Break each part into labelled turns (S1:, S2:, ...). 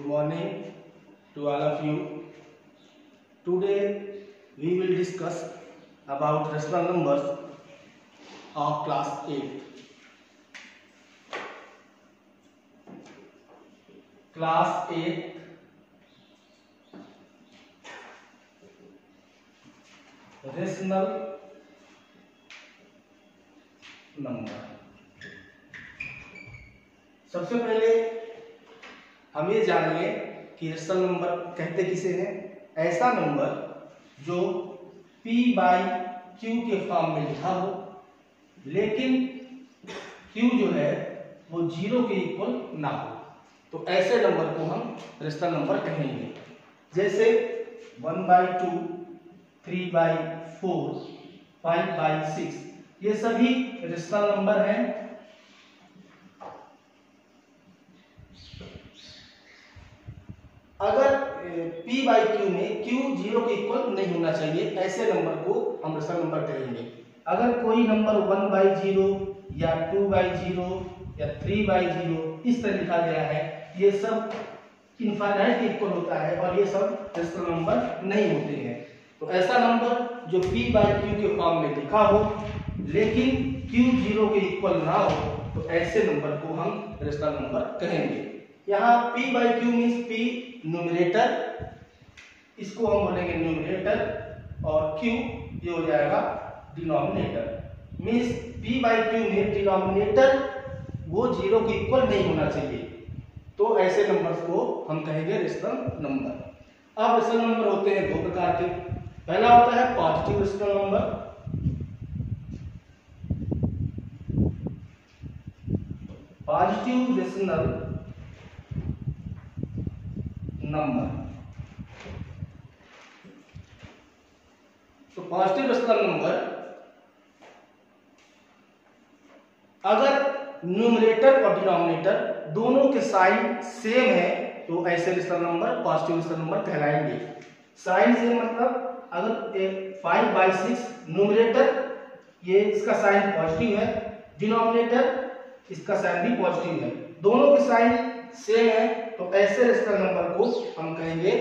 S1: morning to all of you. Today we will discuss about rational numbers of class 8. Class 8 rational number. सबसे पहले हम ये जानिए कि रेशनल नंबर कहते किसे हैं। ऐसा नंबर जो p बाई क्यू के फॉर्म में लिखा हो, लेकिन q जो है वो 0 के इक्वल ना हो, तो ऐसे नंबर को हम रेशनल नंबर कहेंगे। जैसे 1/2, 3/4, 5/6, ये सभी रेशनल नंबर हैं। अगर p बाई क्यू में q 0 के इक्वल नहीं होना चाहिए, ऐसे नंबर को हम रेशनल नंबर कहेंगे। अगर कोई नंबर 1/0 या 2/0 या 3/0 इस तरह लिखा गया है, ये सब इनफाइनाइट के इक्वल होता है और ये सब रेशनल नंबर नहीं होते हैं। तो ऐसा नंबर जो p बाई क्यू के फॉर्म में लिखा हो, लेकिन q 0 के इक्वल ना हो, तो ऐसे नंबर को हम रेशनल नंबर कहेंगे। यहाँ p by Q means p numerator, इसको हम बोलेंगे न्यूमरेटर, और q ये हो जाएगा denominator. Means p by Q में डिनोमिनेटर वो 0 के इक्वल नहीं होना चाहिए, तो ऐसे नंबर्स को हम कहेंगे रेशनल नंबर। अब रेशनल नंबर होते हैं दो प्रकार के। पहला होता है positive rational number. Positive rational number, तो पॉजिटिव रेशनल नंबर अगर न्यूमरेटर और डिनोमिनेटर दोनों के साइन सेम है, तो ऐसे rational number positive rational number कहलाएंगे। साइन सेम मतलब अगर 5/6 न्यूमरेटर, ये इसका साइन पॉजिटिव है, डिनोमिनेटर इसका साइन भी पॉजिटिव है, दोनों के साइन सेम है, तो ऐसे रेशनल नंबर को हम कहेंगे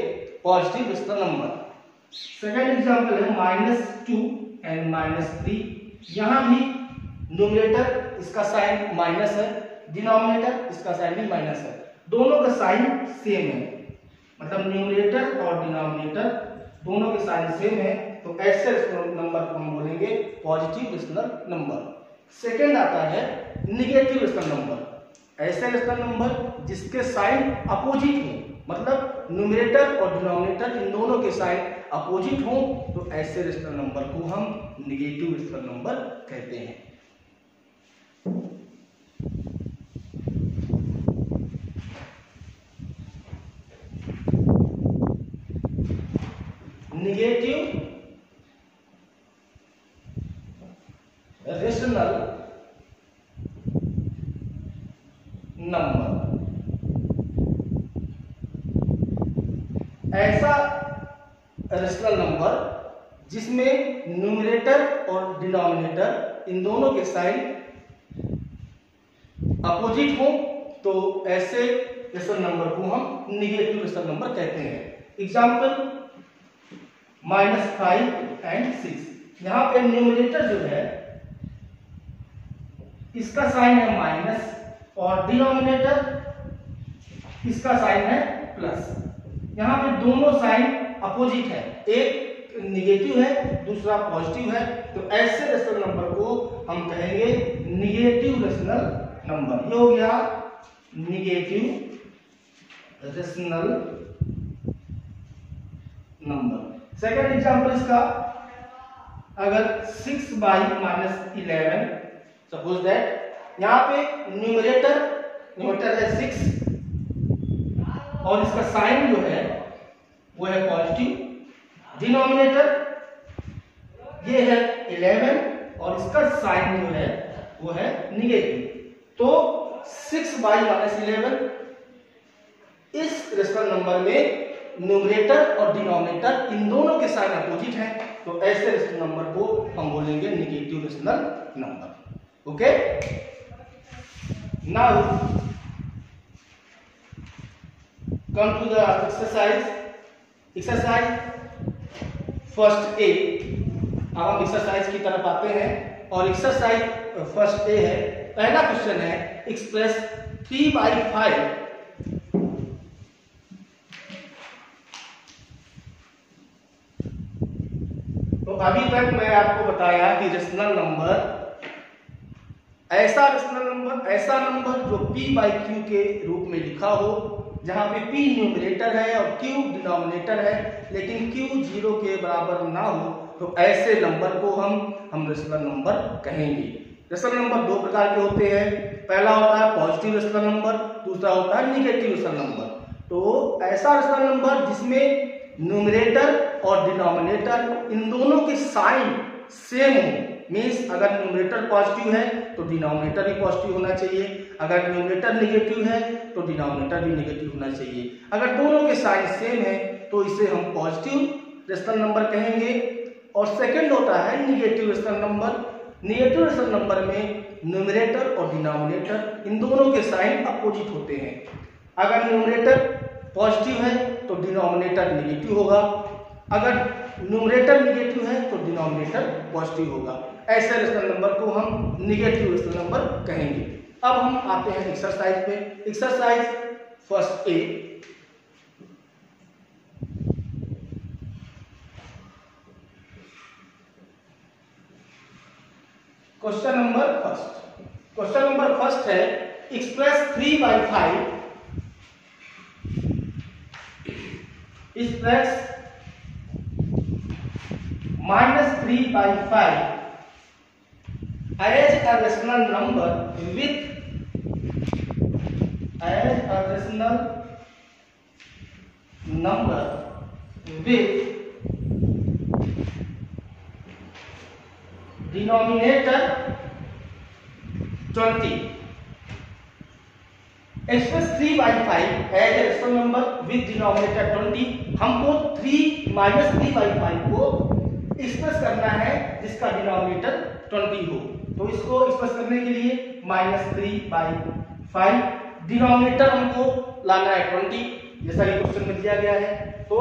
S1: positive rational number. Second example है -2 एंड -3। यहाँ भी न्यूमरेटर इसका साइन माइनस है, डिनोमिनेटर इसका साइन भी माइनस है, दोनों का साइन सेम है, मतलब न्यूमरेटर और डिनोमिनेटर दोनों के साइन सेम है, तो ऐसे रेशनल नंबर को हम बोलेंगे पॉजिटिव रेशनल नंबर। सेकंड आता है नेगेटिव रेशनल नंबर। ऐसे रेशनल नंबर जिसके साइन अपोजिट हो, मतलब न्यूमरेटर और डिनोमिनेटर इन दोनों के साइन अपोजिट हो, तो ऐसे रेशनल नंबर को हम नेगेटिव रेशनल नंबर कहते हैं। नेगेटिव रेशनल नंबर ऐसा रेशनल नंबर जिसमें न्यूमरेटर और डिनोमिनेटर इन दोनों के साइन अपोजिट हो, तो ऐसे रेशनल नंबर को हम नेगेटिव रेशनल नंबर कहते हैं। Example -5 and 6। यहाँ पे न्यूमरेटर जो है इसका साइन है माइनस, और डिनोमिनेटर इसका साइन है प्लस। यहाँ पे दोनों साइन अपोजिट है, एक नेगेटिव है दूसरा पॉजिटिव है, तो ऐसे रेशनल नंबर को हम कहेंगे नेगेटिव रेशनल नंबर। ये हो गया negative rational number. Second example इसका, अगर 6/-11, सपोज दैट यहाँ पे न्यूमरेटर है 6 और इसका साइन जो है वो है पॉजिटिव, डिनोमिनेटर ये है 11 और इसका साइन जो है वो है नेगेटिव, तो 6/-11 इस रेशनल नंबर में न्यूमरेटर और डिनोमिनेटर इन दोनों के साइन अपोजिट हैं, तो ऐसे रेशनल नंबर को हम बोलेंगे negative rational number. Okay, now come to the exercise first A. अब हम एक्सरसाइज की तरफ आते हैं और एक्सरसाइज फर्स्ट ए है। पहला क्वेश्चन है एक्सप्रेस 3/5 तो अभी तक मैं आपको बताया कि रेशनल नंबर ऐसा नंबर जो p/q के रूप में लिखा हो, जहां पे p न्यूमरेटर है और q डिनोमिनेटर है, लेकिन q 0 के बराबर ना हो, तो ऐसे नंबर को हम रेशनल नंबर कहेंगे। रेशनल नंबर दो प्रकार के होते हैं। पहला होता है पॉजिटिव रेशनल नंबर, दूसरा होता है निगेटिव रेशनल नंबर। तो ऐसा रेशनल नंबर जिसमें न्यूमरेटर और डिनोमिनेटर इन दोनों के साइन सेम हो, मीन्स अगर न्यूमरेटर पॉजिटिव है तो डिनोमिनेटर भी पॉजिटिव होना चाहिए, अगर न्यूमरेटर नेगेटिव है तो डिनोमिनेटर भी नेगेटिव होना चाहिए। अगर दोनों के साइन सेम है तो इसे हम पॉजिटिव रेशनल नंबर कहेंगे। और सेकंड होता है negative rational number. Negative rational number में न्यूमरेटर और डिनोमिनेटर इन दोनों के साइन अपोजिट होते हैं। अगर न्यूमरेटर पॉजिटिव है तो डिनोमिनेटर नेगेटिव होगा, अगर न्यूमरेटर नेगेटिव है तो डिनोमिनेटर पॉजिटिव होगा। ऐसे रेशनल नंबर को हम निगेटिव रेशनल नंबर कहेंगे। अब हम आते हैं एक्सरसाइज पे। Exercise first A. Question number first है express 3/5 express -3/5 as a rational number with denominator 20। Express 3/5 as a rational number with denominator 20। हमको 3/5 को एक्सप्रेस करना है जिसका डिनोमिनेटर 20 हो। तो इसको एक्सप्रेस करने के लिए -3/5 डिनोमिनेटर हमको लाना है 20, जैसा कि क्वेश्चन में दिया गया है। तो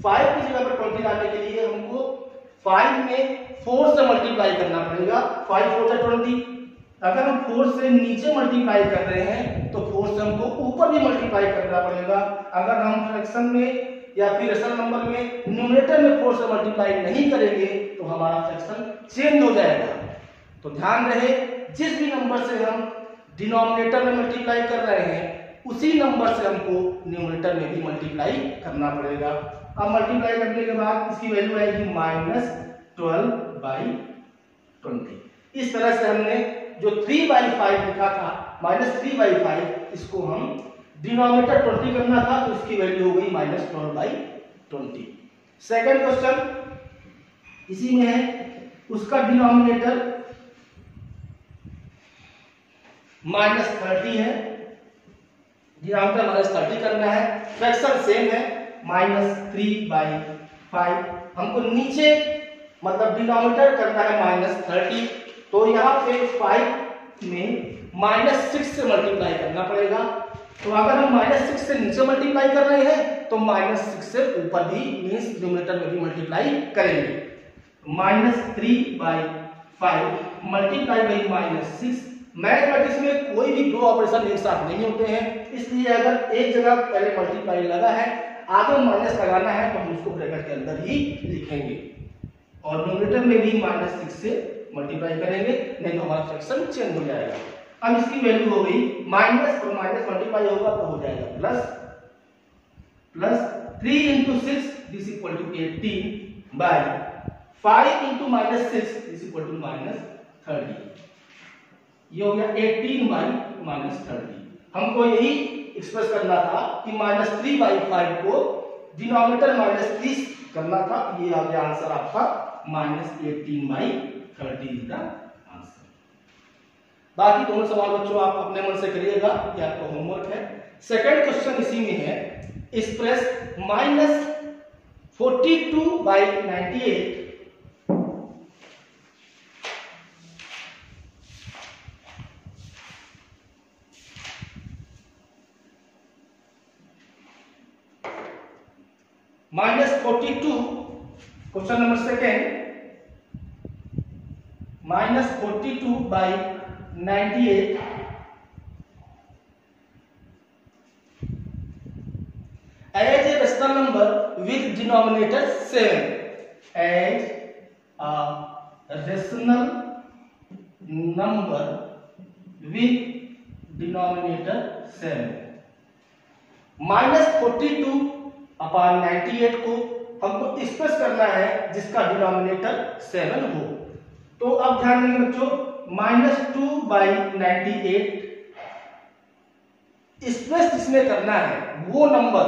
S1: 5 की जगह पर 20 लाने के लिए हमको 5 में 4 से मल्टीप्लाई करना पड़ेगा। 5 4 से 20। अगर हम 4 से नीचे मल्टीप्लाई कर रहे हैं तो 4 से हमको ऊपर भी मल्टीप्लाई करना पड़ेगा। अगर हम फ्रैक्शन में या फिर रेशनल नंबर में न्यूमरेटर में 4 से मल्टीप्लाई नहीं करेंगे तो हमारा फ्रैक्शन चेंज हो जाएगा। तो ध्यान रहे, जिस भी नंबर से हम डिनोमिनेटर में मल्टीप्लाई कर रहे हैं उसी नंबर से हमको न्यूमरेटर में भी मल्टीप्लाई करना पड़ेगा। अब मल्टीप्लाई करने के बाद इसकी वैल्यू आएगी -12/20। इस तरह से हमने जो 3/5 लिखा था -3/5, इसको हम डिनोमिनेटर 20 करना था तो इसकी वैल्यू हो गई -12/20। सेकंड क्वेश्चन इसी में है, उसका डिनोमिनेटर -30 है, डिनोमिनेटर -30 करना है, फ्रैक्शन सेम है -3/5। हमको नीचे मतलब डिनोमिनेटर करना है -30, तो यहाँ पे 5 में -6 से मल्टीप्लाई करना पड़ेगा। तो अगर हम -6 से नीचे मल्टीप्लाई कर रहे हैं तो -6 से ऊपर भी मींस डिनोमिनेटर में भी मल्टीप्लाई करेंगे। -3/5 मल्टीप्लाई बाई -6। मैथमेटिक्स में कोई भी दो ऑपरेशन एक साथ नहीं होते हैं, इसलिए अगर एक जगह पहले मल्टीप्लाई लगा है आगे माइनस लगाना है तो हम उसको ब्रैकेट के अंदर ही लिखेंगे और न्यूमरेटर में भी -6 से मल्टीप्लाई करेंगे, नहीं तो हमारा फ्रैक्शन चेंज हो जाएगा। अब इसकी वैल्यू हो गई माइनस और माइनस मल्टीप्लाई होगा तो हो जाएगा plus 3 × 6 this equal to 18 by 5 × -6 this equal to -30। ये हो गया 18 - 30। हमको यही एक्सप्रेस करना था कि -3/5 को डिनोमिनेटर -30 करना था। ये आ गया आंसर आपका -18/30 इज द आंसर। बाकी दोनों सवाल बच्चों आप अपने मन से करिएगा, ये आपका होमवर्क है। सेकंड क्वेश्चन इसी में है, express -42/98 -42/98 -42, question number second, -42/98 as a rational number with denominator 7, as a rational number with denominator 7। -42/98 को हमको एक्सप्रेस करना है जिसका डिनोमिनेटर 7 हो। तो अब ध्यान देंगे बच्चों, -2/98 एक्सप्रेस जिसमें करना है वो नंबर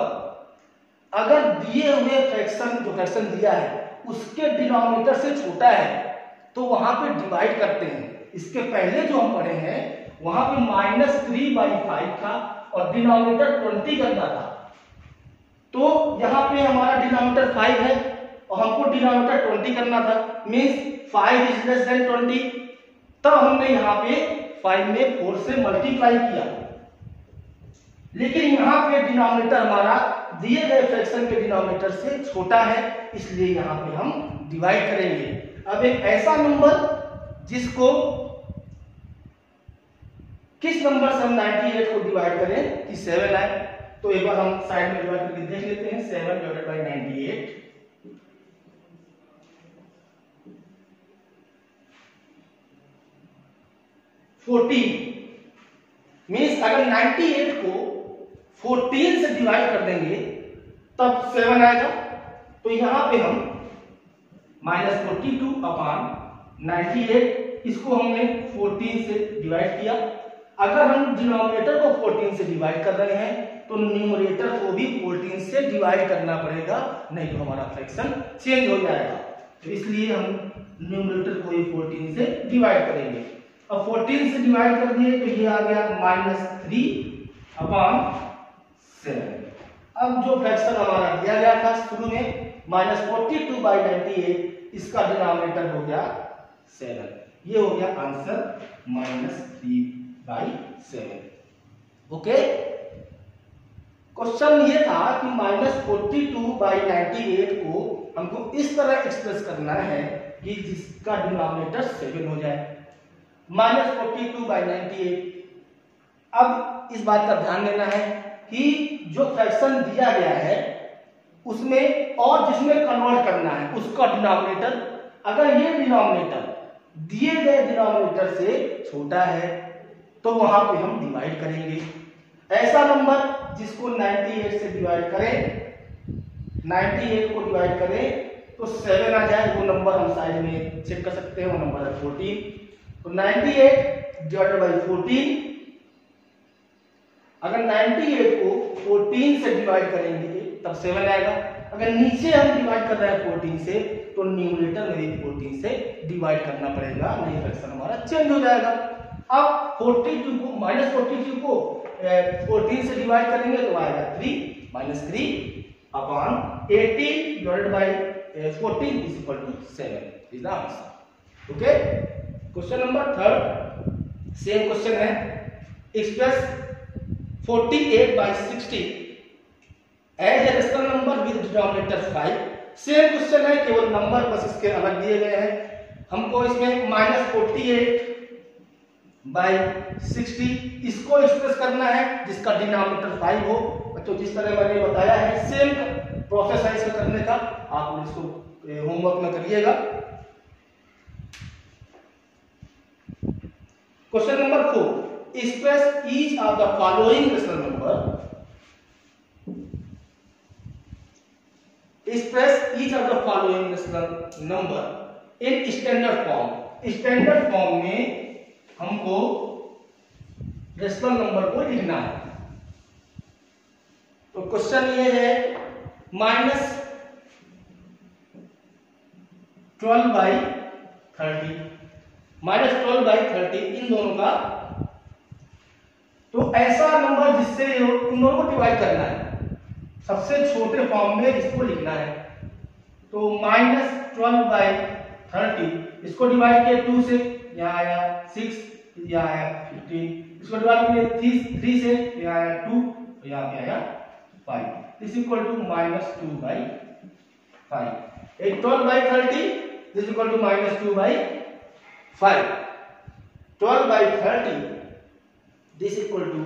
S1: अगर दिए हुए फ्रैक्शन, जो फ्रैक्शन दिया है उसके डिनोमिनेटर से छोटा है तो वहां पे डिवाइड करते हैं। इसके पहले जो हम पढ़े हैं वहां पे -3/5 था और डिनोमिनेटर 20 करना था। तो यहाँ पे हमारा डिनोमिनेटर 5 है और हमको डिनोमिनेटर 20 करना था, मींस 5 इज लेस देन 20। तब हमने यहाँ पे 5 में 4 से मल्टीप्लाई किया, लेकिन यहाँ पे डिनोमिनेटर हमारा दिए गए फ्रैक्शन के डिनोमिनेटर से छोटा है, इसलिए यहाँ पे हम डिवाइड करेंगे। अब एक ऐसा नंबर जिसको किस नंबर से हम 98 को डिवाइड करें कि 7 आए, तो एक बार हम साइड में डिवाइड करके देख लेते हैं। 7/98 14, मींस अगर 98 को 14 से डिवाइड कर देंगे तब 7 आएगा। तो यहां पे हम -42/98 इसको हमने 14 से डिवाइड किया। अगर हम डिनोमिनेटर को 14 से डिवाइड कर रहे हैं तो न्यूमरेटर को भी 14 से डिवाइड करना पड़ेगा, नहीं तो हमारा फ्रैक्शन चेंज हो जाएगा। तो इसलिए हम न्यूमरेटर को ही 14 से डिवाइड करेंगे। अब 14 से डिवाइड कर दिए तो ये आ गया -3/7। अब जो फ्रैक्शन हमारा दिया गया था शुरू में -42/98, इसका डिनोमिनेटर हो गया 7। ये हो गया आंसर -3/7। ओके, क्वेश्चन ये था कि -42/98 को हमको इस तरह एक्सप्रेस करना है कि जिसका डिनोमिनेटर 7 हो जाए। -42/98। अब इस बात का ध्यान देना है कि जो फ्रैक्शन दिया गया है उसमें और जिसमें कन्वर्ट करना है उसका डिनोमिनेटर, अगर ये डिनोमिनेटर दिए गए डिनोमिनेटर से छोटा है तो वहां पे हम डिवाइड करेंगे। ऐसा नंबर जिसको 98 से डिवाइड करें, 98 को डिवाइड करें तो 7 आ जाए, वो नंबर हम साइड में चेक कर सकते हैं, वो नंबर है 14। तो 98/14, अगर 98 को 14 से डिवाइड करेंगे तब 7 आएगा। अगर नीचे हम डिवाइड कर रहे हैं 14 से तो न्यूमरेटर में भी 14 से डिवाइड करना पड़ेगा, नहीं फ्रैक्शन हमारा चेंज हो जाएगा। अब 42 को -42 को 14 से डिवाइड करेंगे तो आएगा 3 -3/18/14 is equal to 7 is the answer। Okay, question number 3 same question है। Express 48/60 as a rational number with denominator 5। Same question है, केवल नंबर बस इसके अलग दिए गए हैं। हमको इसमें -48/60 इसको एक्सप्रेस करना है जिसका डिनोमिनेटर 5 हो। तो जिस तरह मैंने बताया है सेम प्रोसेस है इसको करने का, आप इसको होमवर्क में करिएगा। Question number 4, express each of the following rational number, express each of the following rational number in standard form. Standard form में हमको रेशनल नंबर को लिखना है। तो क्वेश्चन ये है -12/30, -12/30 इन दोनों का। तो ऐसा नंबर जिससे इन दोनों को डिवाइड करना है, सबसे छोटे फॉर्म में इसको लिखना है। तो -12/30 इसको डिवाइड किया 2 से, यहाँ आया 6, यहाँ आया 15, इसको डिवाइड किया 3 से, यहाँ आया 2, यहाँ पे आया 5 is equal to -2/30। 5। 12/30 is equal to -2/5। 12/30 this equal to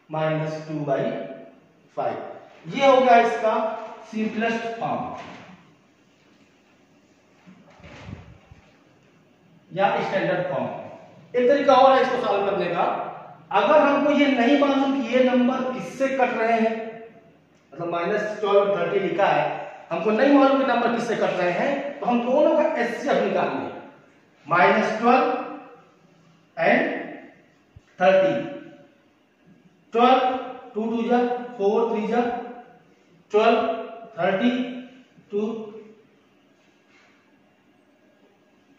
S1: -2/5। ये हो गया इसका सिंपलेस्ट फॉर्म या स्टैंडर्ड फॉर्म। एक तरीका और है इसको सॉल्व करने का। अगर हमको ये नहीं मालूम कि ये नंबर किससे कट रहे हैं, मतलब -12/30 लिखा है, हमको नहीं मालूम कि नंबर किससे कट रहे हैं, तो हम दोनों का एचसीएफ निकाल लें। -12 एंड 30। 12 2 2 जा 4 3 जा 12 30 2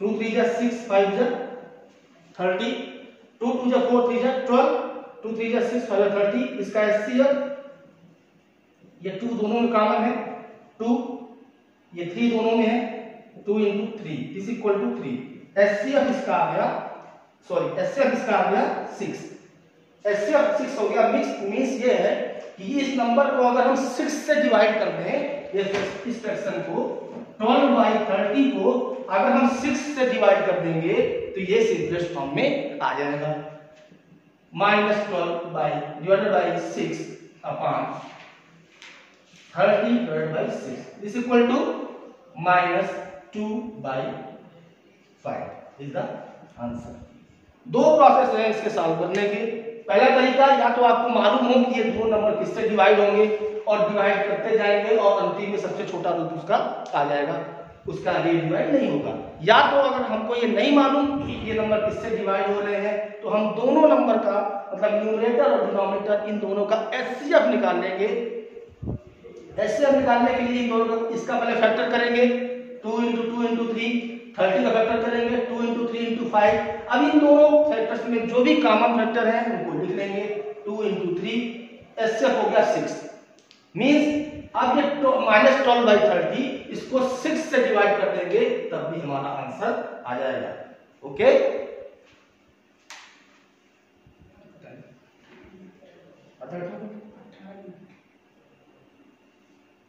S1: 2 3 जा 6 5 जा 30 2 2 जा 4 3 जा 12 2 3 जा 6 5 जा 30। इसका एचसीएफ ये 2 दोनों में कॉमन है 2, ये 3 दोनों में है 2 × 3 इज इक्वल टू 3। एचसीएफ इसका आ गया, सॉरी एचसीएफ इसका आ गया 6। एचसीएफ 6 हो गया। मींस ये है कि इस नंबर को अगर हम 6 से डिवाइड कर दें, ये इस फ्रैक्शन को 12/30 को अगर हम 6 से डिवाइड कर देंगे तो ये सिंपलेस्ट फॉर्म में आ जाएगा। -12/6 upon 30/6 is equal to -2/5 is the answer. दो प्रोसेस हैं इसके सॉल्व करने के। पहला तरीका, या तो आपको मालूम हो कि ये दो नंबर किससे डिवाइड होंगे और डिवाइड करते जाएंगे और अंतिम में सबसे छोटा रूट उसका आ जाएगा, उसका आगे डिवाइड नहीं होगा। या तो अगर हमको ये नहीं मालूम कि ये नंबर किससे डिवाइड हो रहे हैं, तो हम दोनों नंबर का मतलब न्यूमरेटर और डिनोमिनेटर इन दोनों का एचसीएफ निकाल लेंगे। एचसीएफ निकालने के लिए इन दोनों का इसका पहले फैक्टर करेंगे 2 × 2 × 3, 30 का फैक्टर करेंगे 2 × 3 × 5। अब इन दोनों फैक्टर्स में जो भी कॉमन फैक्टर है उनको लिख लेंगे 2 × 3। एचसीएफ हो गया 6। मींस अब ये -12/30 इसको 6 से डिवाइड कर देंगे तब भी हमारा आंसर आ जाएगा। Okay,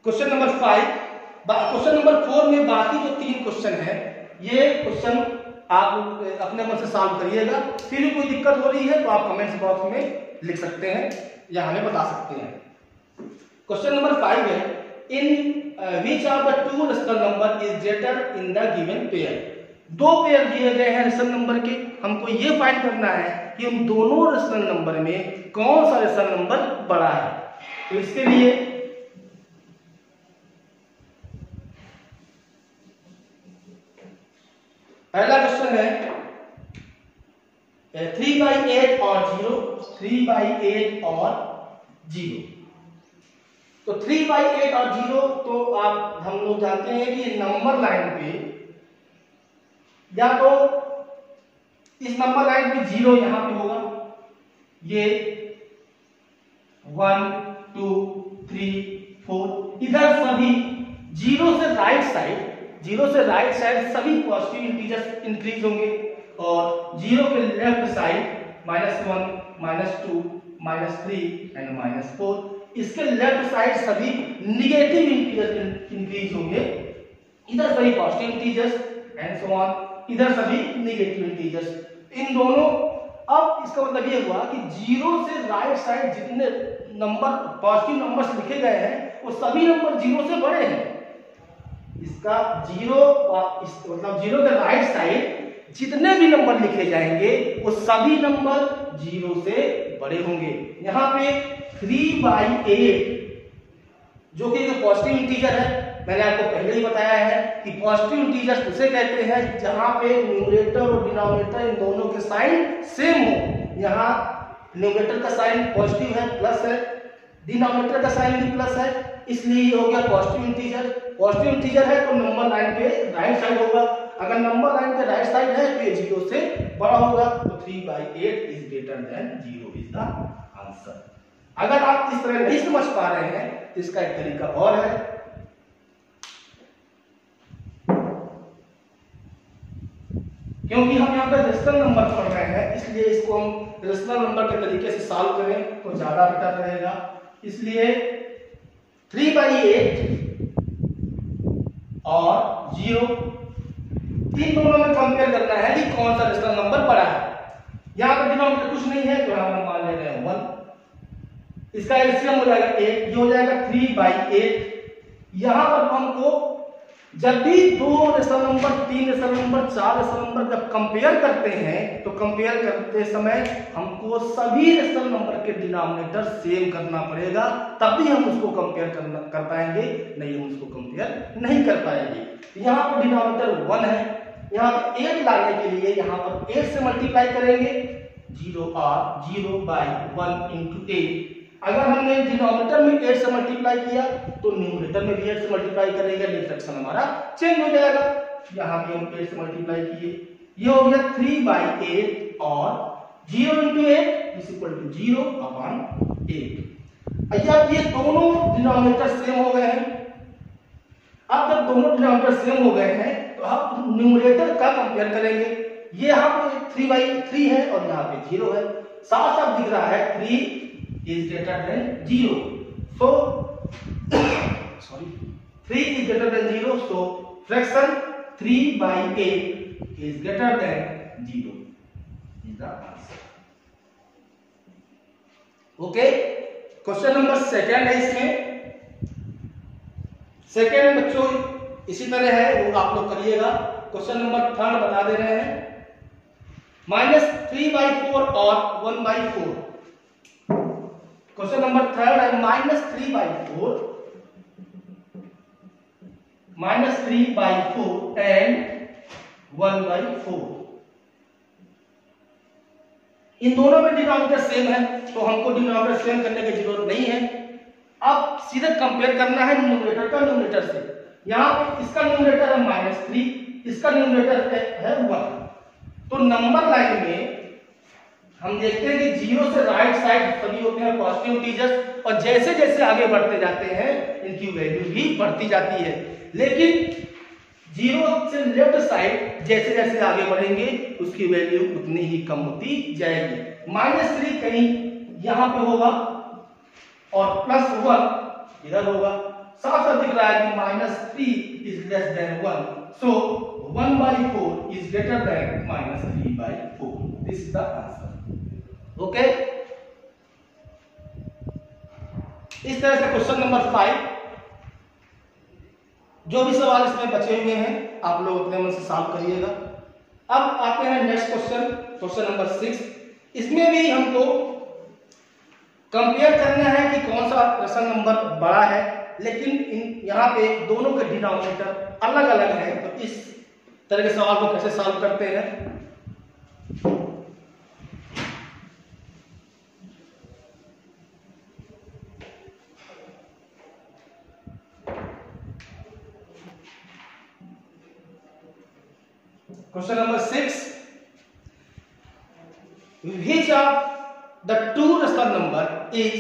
S1: question number 5। Question number 4 में बाकी जो 3 क्वेश्चन है, ये क्वेश्चन आप अपने मन से सॉल्व करिएगा। फिर भी कोई दिक्कत हो रही है तो आप कमेंट्स बॉक्स में लिख सकते हैं या हमें बता सकते हैं। क्वेश्चन नंबर 5 है, in which of the 2 rational number is greater in the given pair. 2 pair दिए गए हैं रेशनल नंबर के, हमको ये फाइंड करना है कि उन दोनों रेशनल नंबर में कौन सा रेशनल नंबर बड़ा है। तो इसके लिए पहला क्वेश्चन है 3/8 और 0, 3/8 और 0। तो 3/8 और 0 तो हम लोग जानते हैं कि नंबर लाइन पे या तो इस नंबर लाइन पे 0 यहां पे होगा, ये 1 2 3 4 इधर सभी 0 से राइट साइड सभी पॉजिटिव इंटीजर्स इंक्रीज होंगे और 0 के लेफ्ट साइड -1 -2 -3 एंड -4 इसके लेफ्ट साइड सभी निगेटिव इंटीजर्स इंक्रीज होंगे। इधर सभी positive integers and so on, इधर सभी निगेटिव इंटीजर्स। इन दोनों, अब इसका मतलब ये हुआ कि 0 से राइट साइड जितने नंबर पॉजिटिव नंबर्स लिखे गए हैं वो सभी नंबर 0 से बड़े हैं। इसका 0 मतलब 0 के राइट साइड जितने भी नंबर लिखे जाएंगे वो सभी नंबर 0 से बड़े होंगे। यहाँ पे 3/8 जो कि एक पॉजिटिव इंटीजर है, मैंने आपको पहले ही बताया है कि पॉजिटिव इंटीजर्स उसे कहते हैं जहां पे न्यूमरेटर और डिनोमिनेटर इन दोनों के साइन सेम हो। यहाँ न्यूमरेटर का साइन पॉजिटिव है, प्लस है, डिनोमिनेटर का साइन भी प्लस है, इसलिए ये हो गया पॉजिटिव इंटीजर। पॉजिटिव इंटीजर है तो नंबर लाइन पे राइट साइड होगा। अगर नंबर लाइन के राइट साइड है तो ये 0 से बड़ा होगा, तो 3/8 is greater than 0 is the answer. अगर आप इस तरह नहीं समझ पा रहे हैं तो इसका एक तरीका और है। क्योंकि हम यहाँ पे रेशनल नंबर पढ़ रहे हैं इसलिए इसको हम रेशनल नंबर के तरीके से सॉल्व करें तो ज्यादा बेटर रहेगा। इसलिए 3/8 और 0, इन दोनों में कंपेयर करना है कि कौन सा रेशनल नंबर बड़ा है। यहाँ पर डिनोमिनेटर कुछ नहीं है तो यहाँ पर मान ले रहे हैं 1, इसका एलसीएम हो जाएगा 8, ये हो जाएगा 3/8। यहाँ पर हमको जब भी 2 rational number, 3 rational number, 4 rational number जब कंपेयर करते हैं तो कंपेयर करते समय हमको सभी रेशनल नंबर के डिनोमिनेटर सेम करना पड़ेगा, तभी हम उसको कंपेयर कर पाएंगे, नहीं हम उसको कंपेयर नहीं कर पाएंगे। यहाँ पर डिनोमिनेटर 1 है, यहाँ पर 8 लाने के लिए यहाँ पर 8 से मल्टीप्लाई करेंगे, 0/1 into 8। अगर हमने डिनोमिनेटर में 8 से मल्टीप्लाई किया तो न्यूमरेटर में भी 8 से मल्टीप्लाई करेंगे, रिफ्रैक्शन हमारा चेंज हो जाएगा। यहाँ भी हम 8 से मल्टीप्लाई किए, ये हो गया 3/8 और 0 into 8 is equal to 0/8। अब ये दोनों डिनोमिनेटर सेम हो गए हैं। अब जब दोनों डिनोमिनेटर सेम हो गए हैं तो हम न्यूमरेटर का कंपेयर करेंगे। ये यहाँ पे 3/3 है और यहाँ पे 0 है, साफ साफ दिख रहा है 3 is greater than 0, so 3 is greater than 0, so fraction 3/8 is greater than 0 is the answer. Okay, question number 2 है इसमें। सेकेंड बच्चों इसी तरह है, वो आप लोग करिएगा। क्वेश्चन नंबर 3 बता दे रहे हैं, -3/4 और 1/4। क्वेश्चन नंबर 3 है -3/4 एंड 1/4। इन दोनों में डिनोमिनेटर सेम है तो हमको डिनोमिनेटर सेम करने की जरूरत नहीं है। अब सीधे कंपेयर करना है न्यूमरेटर का न्यूमरेटर से। यहाँ पे इसका न्यूमरेटर है -3, इसका न्यूमरेटर है 1। तो नंबर लाइन में हम देखते हैं कि 0 से राइट साइड सभी होते हैं पॉजिटिव इंटीजर्स, और जैसे जैसे आगे बढ़ते जाते हैं इनकी वैल्यू भी बढ़ती जाती है। लेकिन 0 से लेफ्ट साइड जैसे जैसे आगे बढ़ेंगे उसकी वैल्यू उतनी ही कम होती जाएगी। -3 कहीं यहाँ पे होगा और +1 इधर होगा, साफ साफ दिख रहा है कि -3 is less than 1, so 1/4 is greater than -3/4. This is the answer. Okay, इस तरह से क्वेश्चन नंबर 5, जो भी सवाल इसमें बचे हुए हैं आप लोग अपने मन से सॉल्व करिएगा। अब आते हैं नेक्स्ट क्वेश्चन, क्वेश्चन नंबर 6। इसमें भी हमको कंपेयर करना है कि कौन सा रेशनल नंबर बड़ा है, लेकिन यहाँ पे दोनों के डिनोमिनेटर अलग अलग है। तो इस तरह के सवाल को कैसे सॉल्व करते हैं, question number 6, which of the two rational number is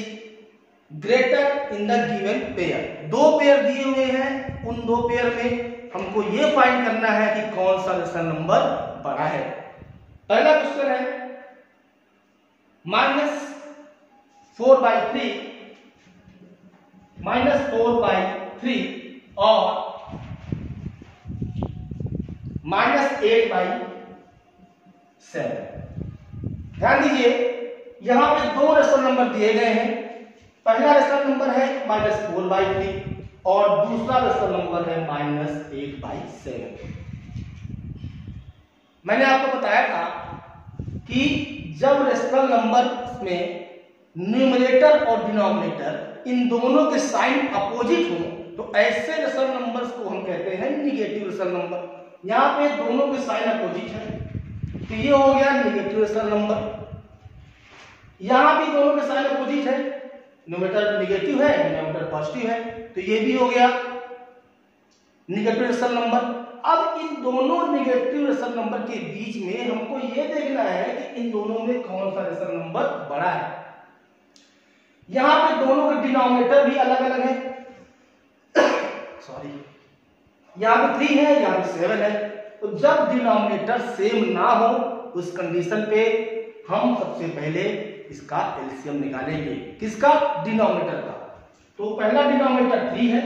S1: greater in the given pair? 2 pair दिए हुए हैं, उन 2 पेयर में हमको ये फाइंड करना है कि कौन सा रेशनल नंबर बड़ा है। पहला क्वेश्चन है -4/3 और -8/7। ध्यान दीजिए यहां पे 2 रेशनल नंबर दिए गए हैं। पहला रेशनल नंबर है -4/3 और दूसरा रेशनल नंबर है -8/7। मैंने आपको बताया था कि जब रेशनल नंबर में न्यूमरेटर और डिनोमिनेटर इन दोनों के साइन अपोजिट हो तो ऐसे रेशनल नंबर्स को हम कहते हैं निगेटिव रेशनल नंबर। यहाँ पे दोनों के साइन अपोजिट है तो ये हो गया निगेटिव रेशनल नंबर। यहाँ भी दोनों के साइन अपोजिट है, न्यूमरेटर निगेटिव है, डिनोमिनेटर पॉजिटिव है, तो ये भी हो गया निगेटिव रेशनल नंबर। अब इन दोनों निगेटिव रेशनल नंबर के बीच में हमको ये देखना है कि इन दोनों में कौन सा रेशनल नंबर बड़ा है। यहाँ पे दोनों के डिनोमिनेटर भी अलग अलग है, सॉरी, यहाँ पे 3 है, यहाँ पे 7 है। तो जब डिनोमिनेटर सेम ना हो उस कंडीशन पे हम सबसे पहले इसका एलसीएम निकालेंगे। किसका? डिनोमिनेटर का। तो पहला डिनोमिनेटर 3 है,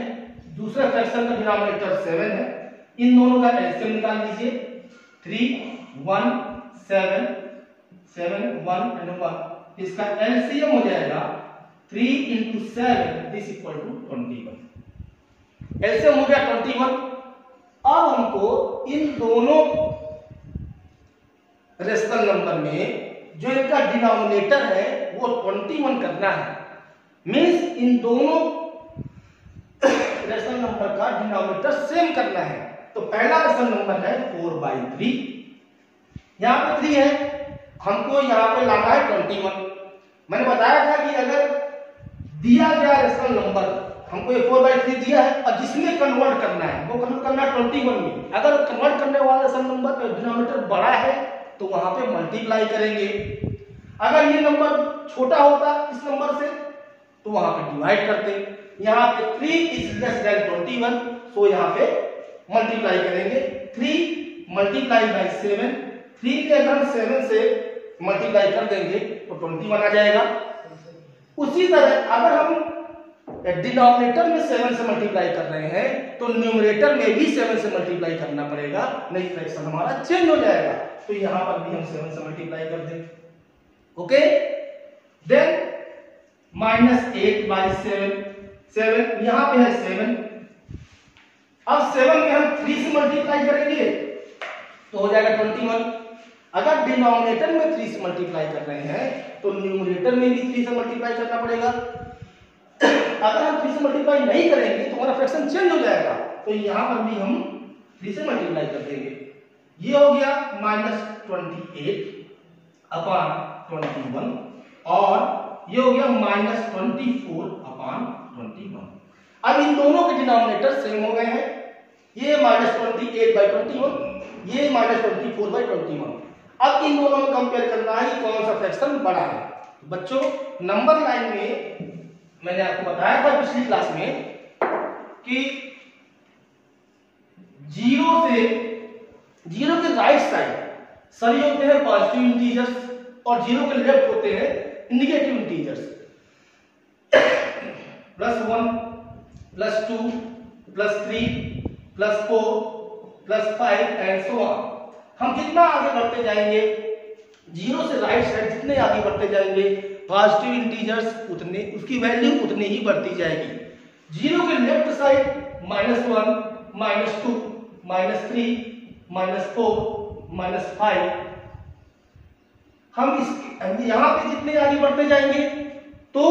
S1: दूसरा फ्रैक्शन का डिनोमिनेटर 7 है, इन दोनों का एलसीएम निकाल लीजिए। 3 1 7 7 1 एंड 1, इसका एलसीएम हो जाएगा 3 into 7 this equal to 21। LCM हो गया 21। अब हमको इन दोनों रेशनल नंबर में जो इनका डिनोमिनेटर है वो 21 करना है। मींस इन दोनों रेशनल नंबर का डिनोमिनेटर सेम करना है। तो पहला रेशनल नंबर है 4/3, यहाँ पे 3 है, हमको यहाँ पे लाना है 21। मैंने बताया था कि अगर दिया गया रेशनल नंबर हमको ये 4/3 दिया है और जिसमें कन्वर्ट करना है वो कन्वर्ट करना है 21 में। अगर कन्वर्ट करने वाला रेशनल नंबर डिनोमिनेटर बड़ा है तो वहां पे मल्टीप्लाई करेंगे। अगर ये नंबर छोटा होता इस नंबर से तो वहां पे डिवाइड करते। यहाँ पे 3 is less than 21, सो यहाँ पे मल्टीप्लाई करेंगे। 3 मल्टीप्लाई बाई 7, 3 के अगर हम 7 से मल्टीप्लाई कर देंगे तो 21 आ जाएगा। उसी तरह अगर हम डिनोमिनेटर में 7 से मल्टीप्लाई कर रहे हैं तो न्यूमरेटर में भी 7 से मल्टीप्लाई करना पड़ेगा, नहीं फ्रैक्शन हमारा चेंज हो जाएगा। तो यहां पर भी हम 7 से मल्टीप्लाई कर दें। ओके, देन -8/7, 7 यहां पे है 7। अब 7 में हम 3 से मल्टीप्लाई करेंगे तो हो जाएगा 21। अगर डिनोमिनेटर में 3 से मल्टीप्लाई कर रहे हैं तो न्यूमरेटर में भी 3 से मल्टीप्लाई करना पड़ेगा। अगर हम 3 से मल्टीप्लाई नहीं करेंगे तो हमारा फ्रैक्शन चेंज हो जाएगा। तो यहां पर भी हम 3 से मल्टीप्लाई कर देंगे। ये हो गया -28/21 और ये हो गया -24/21। अब इन दोनों के डिनोमिनेटर सेम हो गए हैं। ये -28/21, ये -24/21। अब इन दोनों में कंपेयर करना है कि कौन सा फ्रैक्शन बड़ा है। बच्चों नंबर लाइन में मैंने आपको बताया था पिछली क्लास में कि 0 के राइट साइड सभी होते हैं पॉजिटिव इंटीजर्स और 0 के लेफ्ट होते हैं negative integers. +1 +2 +3 +4 +5 and so on. हम जितना आगे बढ़ते जाएंगे 0 से राइट साइड जितने आगे बढ़ते जाएंगे पॉजिटिव इंटीजर्स उतने उसकी वैल्यू उतनी ही बढ़ती जाएगी। 0 के लेफ्ट साइड -1 -2 -3 -4 -5। हम इस यहां पे जितने आगे बढ़ते जाएंगे तो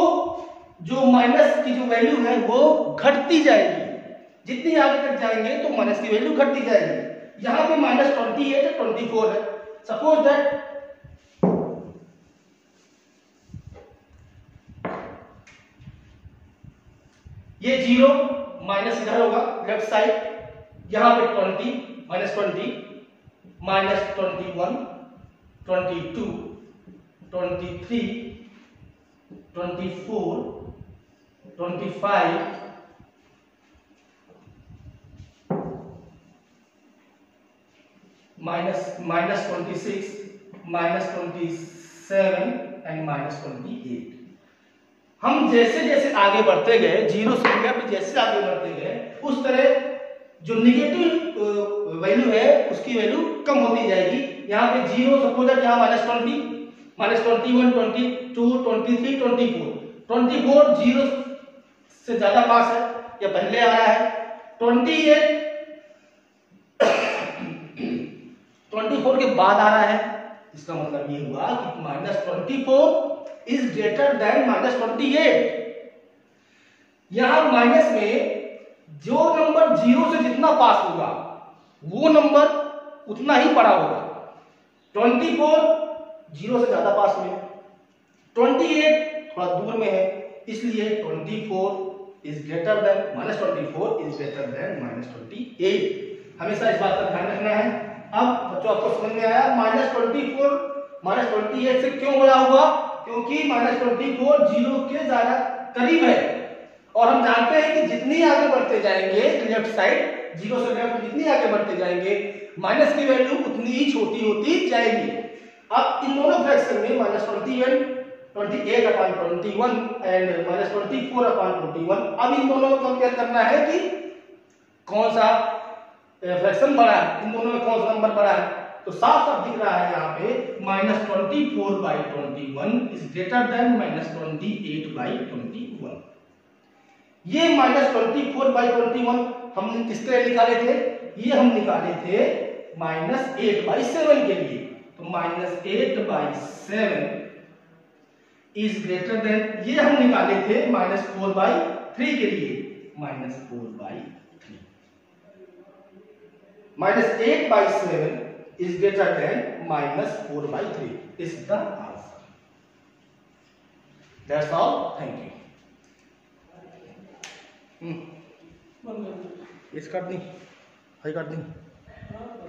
S1: जो माइनस की जो वैल्यू है वो घटती जाएगी। जितनी आगे तक जाएंगे तो माइनस की वैल्यू घटती जाएगी। यहां पे -28 है 24 है। सपोज दैट ये 0 माइनस इधर होगा लेफ्ट साइड, यहां पे 20 -20 -21 22 23 24 25 -26 -27 एंड -28। हम जैसे जैसे आगे बढ़ते गए 0 से लेकर जैसे आगे बढ़ते गए उस तरह जो निगेटिव वैल्यू है उसकी वैल्यू कम होती जाएगी। यहाँ पे 0 सपोज दैट यहाँ -20 -21 22 23 24 0 से ज्यादा पास है या पहले आ रहा है। 28 24 के बाद आ रहा है। इसका मतलब ये हुआ कि -24 इज ग्रेटर देन -28। यहां माइनस में जो नंबर 0 से जितना पास होगा वो नंबर उतना ही बड़ा होगा। 24 0 से ज्यादा पास में, 28 थोड़ा दूर में है, इसलिए 24 is greater than -24 is greater than -28। हमेशा इस बात का ध्यान रखना है। अब बच्चों आपको समझ में आया -24 -28 से क्यों बड़ा हुआ? क्योंकि -24 0 के ज्यादा करीब है और हम जानते हैं कि जितनी आगे बढ़ते जाएंगे लेफ्ट साइड 0 से लेफ्ट जितनी आगे बढ़ते जाएंगे माइनस की वैल्यू उतनी ही छोटी होती जाएगी। अब इन दोनों फ्रैक्शन में -28/21 एंड -24/21 अब इन दोनों को कंपेयर करना है कि कौन सा फ्रैक्शन बड़ा है, इन दोनों में कौन सा नंबर बड़ा है, तो साफ साफ दिख रहा है यहाँ पे -24/21 इज ग्रेटर देन -28/21। ये -24/21 हमने किसके लिए निकाले थे, ये हम निकाले थे -8/7 के लिए, तो -8/7 इज ग्रेटर देन, ये हम निकाले थे -4/3 के लिए, -4/3 -8/7 is greater than -4/3 is the answer. That's all. Thank you. इस कर दी, हाई कर दी।